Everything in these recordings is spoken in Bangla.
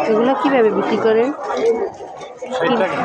এগুলো কিভাবে বিক্রি করেন? 60 টাকা।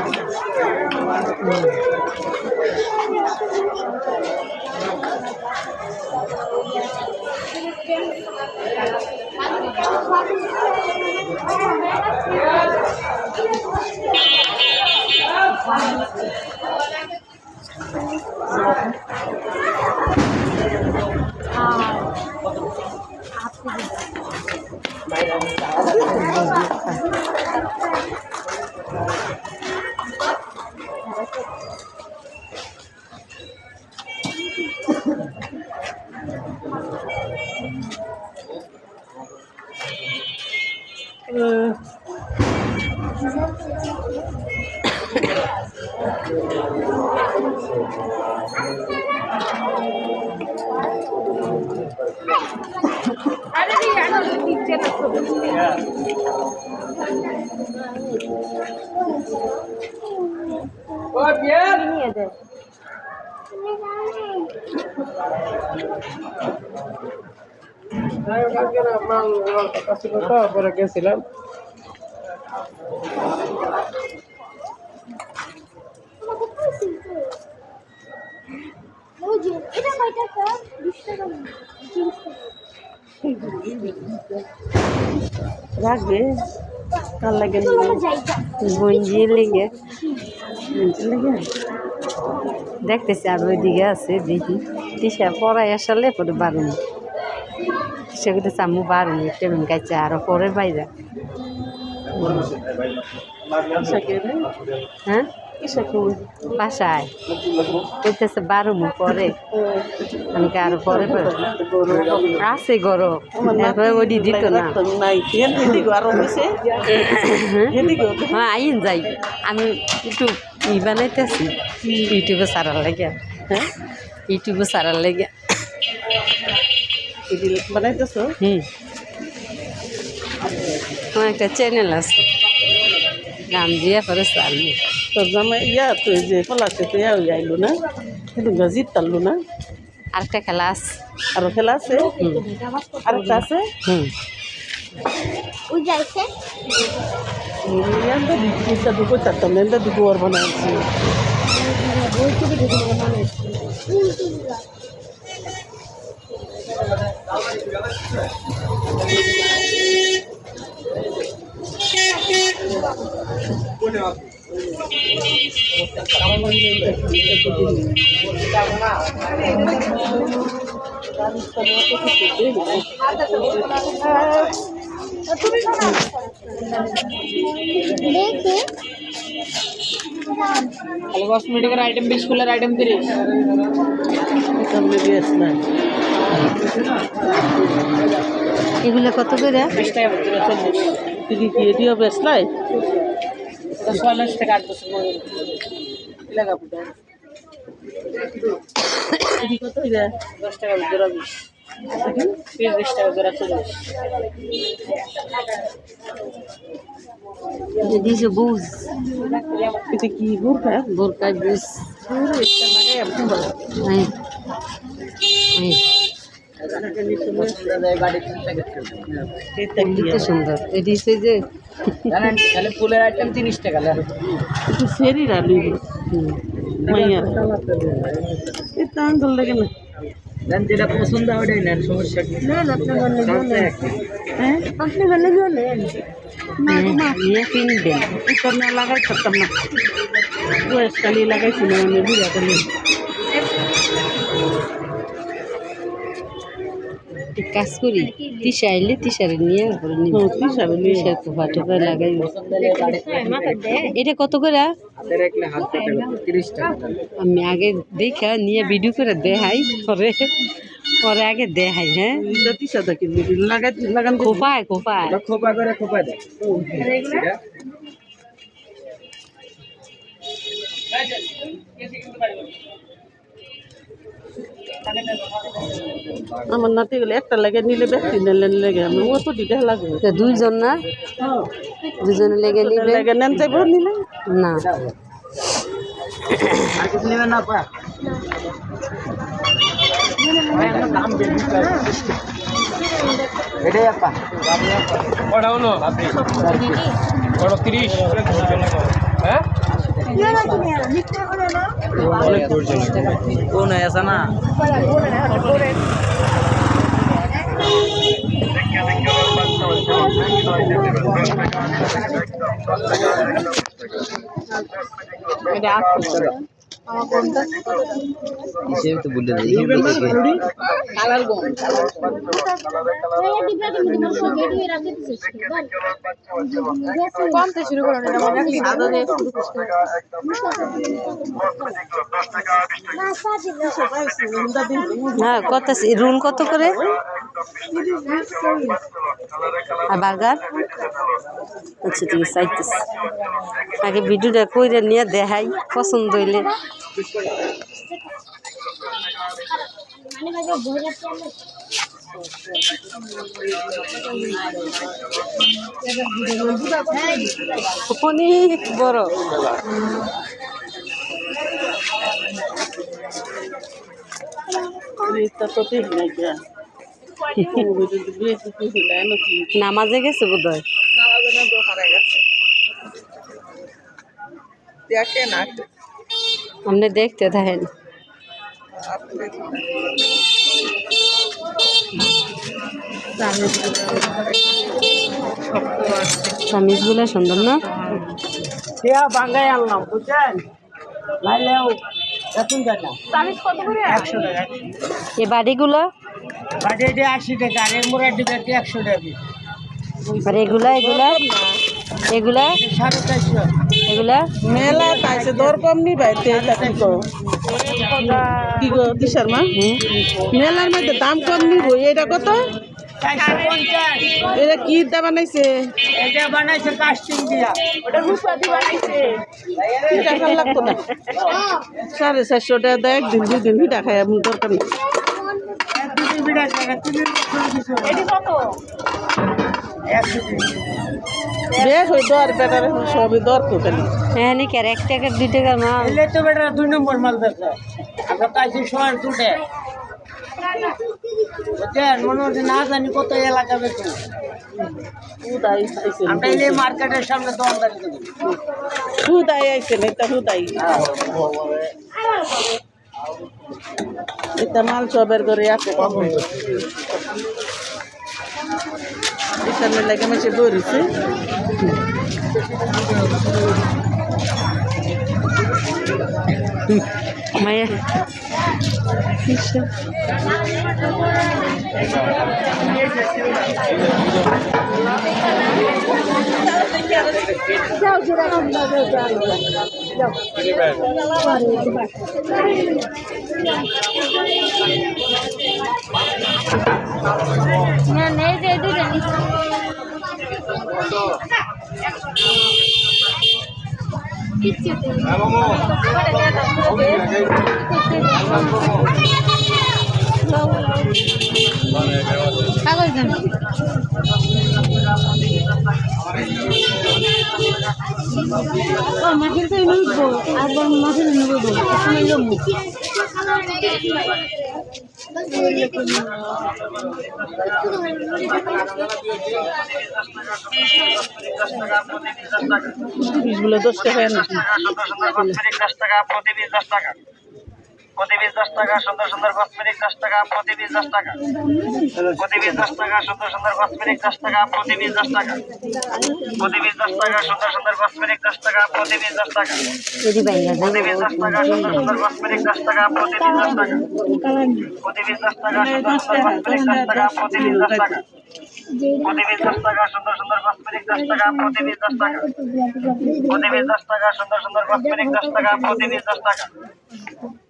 পরে গেছিলাম রাখবে কার লাগে গঞ্জির লেগে দেখতেছি আর ওইদিকে আছে দেখি টিসা পড়াই আসালে পরে বারুন টিসা করতে চামু বারুন টেবিল গাইছে আরো পরে বাইরা। হ্যাঁ বাসায় কইতেছে বারুমু পরে আমাকে আরো পরে আছে গরম ওডি দিত না। হ্যাঁ আইন যাই আমি একটু ই বানাইতেছি ইউটিউবে সারার লাগে। হ্যাঁ ইউটিউবে সারার লাগে বানাইতেছ? আমার একটা চ্যানেল আছে নাম দিয়ে পরে সারবো। তোর জামাই ইয়া তুই যে পলাশে তুই আইলো না কিন্তু গজিত তারলো না আরেকটা খেলা আছে আরো খেলা আছে আরেকটা আছে দুপুর চারটা মেন্দা দুপুর বানাইছি कॉस्मेटिक आइटम भी स्कूलर आइटम 30 এগুলো কত করে? 20 টাকা তুই কি এটিও বেসলাই 40 টাকা 8 লাগা পুরো এটি কত রে 10 টাকা জোড়া 20 फिर 20 টাকা জোড়া 40 দিছে বুঝ এটা কি বোরকা বোরকা বুঝ সুন্দর এটি যে খালি ফুলের আইটেম 30 টাকা একটু সেরি রালি মাইয়া এটা আঙ্গুল লাগে না দেন যেটা পছন্দ হয় ওটাই নেন সমস্যা কি না আপনি বললে হ্যাঁ আপনি বললে না ইয়ে কিনবেন এটা না লাগাই থাকতাম না বয়সকালি লাগাইছিল আমি বুড়াকালি কাজ করি তিসা আইলে তিসারে নিয়ে তিসা টোপা লাগাই। এটা কত করে? আমি আগে দেখা নিয়ে ভিডিও করে দেখাই পরে পরে আগে দেখাই। হ্যাঁ লাগান খোপায় খোপায় খোপা করে খোপা দেয় আমার নাতি গেলে একটা লাগে নিলে ব্যক্তি নিলে লেগে আমি ও তো দিতে লাগবে দুইজন না দুজনে লেগে নিবে লেগে নেন যাইব নিলে না আর কিছু নেবেন না আপা এটাই আপা কটা হলো আপনি কটা 30 হ্যাঁ অনেক করছেন কোন আছে না এটা আসছে হিসেবে তো বলে দিই কালার গম কমতে শুরু করো না সাদা দিয়ে শুরু করতে হ্যাঁ কত রোল কত করে আর বার্গার আচ্ছা ঠিক আছে আইতেছি আগে ভিডিওটা কইরে নিয়ে দেখাই পছন্দ হইলে অনেক বড় এটা তো ঠিক নাই নামাজে গেছে বোধ হয় আপনি দেখতে থাকেন কামিজগুলো সুন্দর না বাঙ্গাই আনলাম বুঝছেন লাইলেও এখন জানা চামিচ কত করে 100 টাকা এই বাড়িগুলো বাটে এটা 80 টাকা আর এই মুরাটি ব্যাগটি 100 টাকা আর এগুলা এগুলা এগুলা 450 এগুলা মেলা পাইছে দর কম নি পাইতে কি গো দিশার মা মেলার মধ্যে দাম কম নিব এটা কত 450 এটা কি দা বানাইছে এটা বানাইছে কাস্টিং দিয়া ওটা রূপা দি বানাইছে কি টাকা লাগতো না 450 টাকা দেয় একদিন দুদিন ভিটা খাই আমি দরকার নেই তুমি বিড়া টাকা তুমি কিছু এটি কত 100 বেগ হই দর বেটার সবই দর তো খালি হ্যাঁ নি কেন 1 টাকা 2 টাকা মাল এলে তো বেটা 2 নম্বর মাল বেচা আমরা কাছে শহর টুটে বুঝছেন মনে হচ্ছে না জানি কত এলাকা বেচে হুদাই আইছে আমরা এই মার্কেটের সামনে দোকানদারি করি হুদাই আইছে এটা হুদাই এটা মাল সবের করে আছে এখানে লাগে মেশে দৌড়িছে মায়ের নেই দে দি কাগজ দেন মাছের তো নিবো আর মাছের নিবো বলে 10 টাকা না প্রতি পিস 10 টাকা সুন্দর সুন্দর কসমেটিক 10 টাকা প্রতি পিস 10 টাকা প্রতি পিস 10 টাকা সুন্দর সুন্দর কসমেটিক 10 টাকা প্রতি পিস 10 টাকা প্রতি পিস 10 টাকা সুন্দর সুন্দর কসমেটিক 10 টাকা প্রতি পিস 10 টাকা এদি বাইয়া প্রতি পিস 10 টাকা সুন্দর সুন্দর কসমেটিক 10 টাকা প্রতি পিস 10 টাকা প্রতি পিস 10 টাকা সুন্দর সুন্দর কসমেটিক 10 টাকা প্রতি পিস 10 টাকা প্রতি পিস 10 টাকা সুন্দর সুন্দর কসমেটিক 10 টাকা প্রতি পিস 10 টাকা প্রতি পিস 10 টাকা সুন্দর সুন্দর কসমেটিক 10 টাকা প্রতি পিস 10 টাকা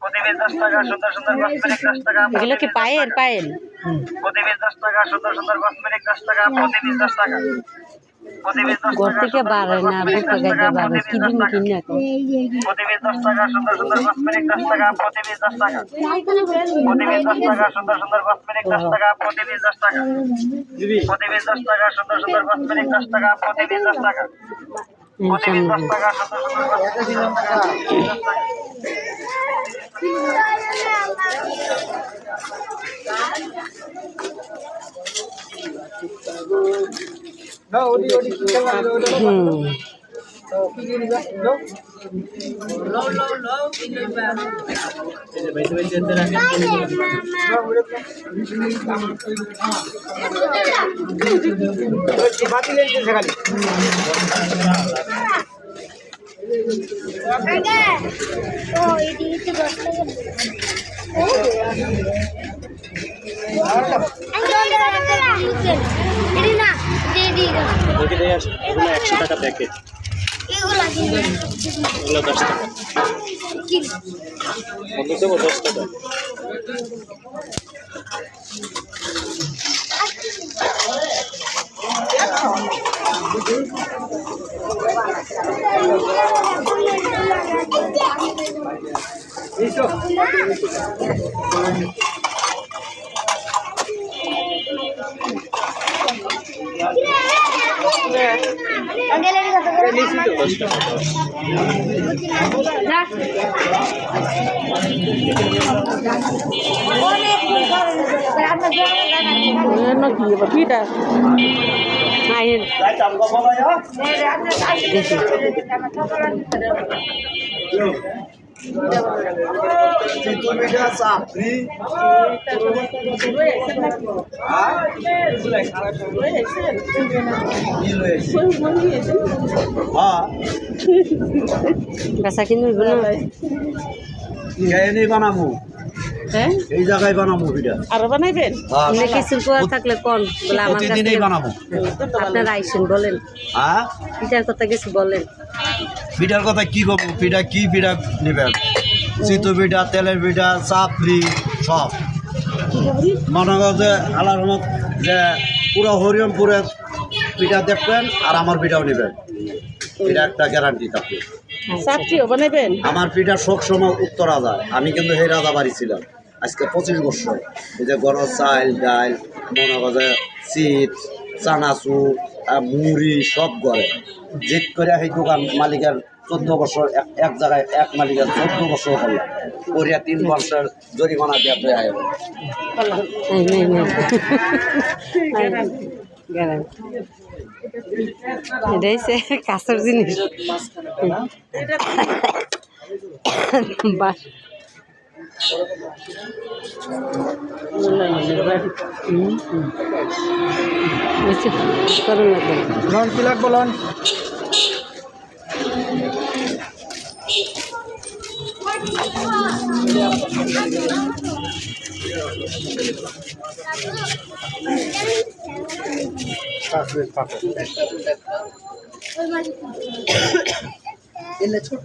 প্রতি পিস 10 টাকা সুন্দর সুন্দর কসমেটিক 10 টাকা এগুলো কি পায়েল পায়েল প্রতি পিস 10 টাকা সুন্দর সুন্দর কসমেটিক 10 টাকা প্রতি পিস 10 টাকা প্রতি পিস 10 ঘর টাকা থেকে বাড়ে না বুঝতে গাইতে বাড়ে কি দিন কিনে এখন প্রতি পিস 10 টাকা সুন্দর সুন্দর কসমেটিক 10 টাকা প্রতি পিস 10 টাকা প্রতি পিস 10 টাকা সুন্দর সুন্দর কসমেটিক 10 টাকা প্রতি পিস 10 টাকা প্রতি পিস 10 টাকা সুন্দর সুন্দর কসমেটিক 10 টাকা প্রতি পিস 10 টাকা প্রতি পিস 10 টাকা সুন্দর সুন্দর কসমেটিক 10 টাকা $100 প্যাকেট এগুলো 10 টাকা বন্ধ দেবো 10 টাকা নাকি এবার পিঠা আইন দেখি বেচা কিনে হইব না বানাবো হ্যাঁ এই জায়গায় বানাবো ভিডিও আরো বানাইবেন আপনি কিছু করার থাকলে কোন বলে আমার কাছে প্রতিদিনই বানাবো আপনারা আইসেন বলেন হ্যাঁ পিঠার কথা কিছু বলেন পিঠার কথা কি করবো পিঠা কি পিঠা নেবেন চিতু পিঠা তেলের পিঠা চাপড়ি সব মনে করো যে আল্লাহর রহমত যে পুরো হরিয়মপুরের পিঠা দেখবেন আর আমার পিঠাও নেবেন এটা একটা গ্যারান্টি থাকে চাপটিও বানাইবেন আমার পিঠা সব সময় উত্তরা যায় আমি কিন্তু সেই রাজা বাড়ি ছিলাম আজকে 25 বছর এই যে গরম চাল ডাল মনে করো যে চিপস চানাচুর মুড়ি সব করে জিত করে সেই দোকান মালিকের 14 বছর এক জায়গায় এক মালিকের 14 বছর হল করিয়া 3 বছর জরিমানা দিয়ে আয় এটাই সে কাছের জিনিস বাস করুন লাগবে লঞ্চ কি লাগবো লঞ্চ ছোট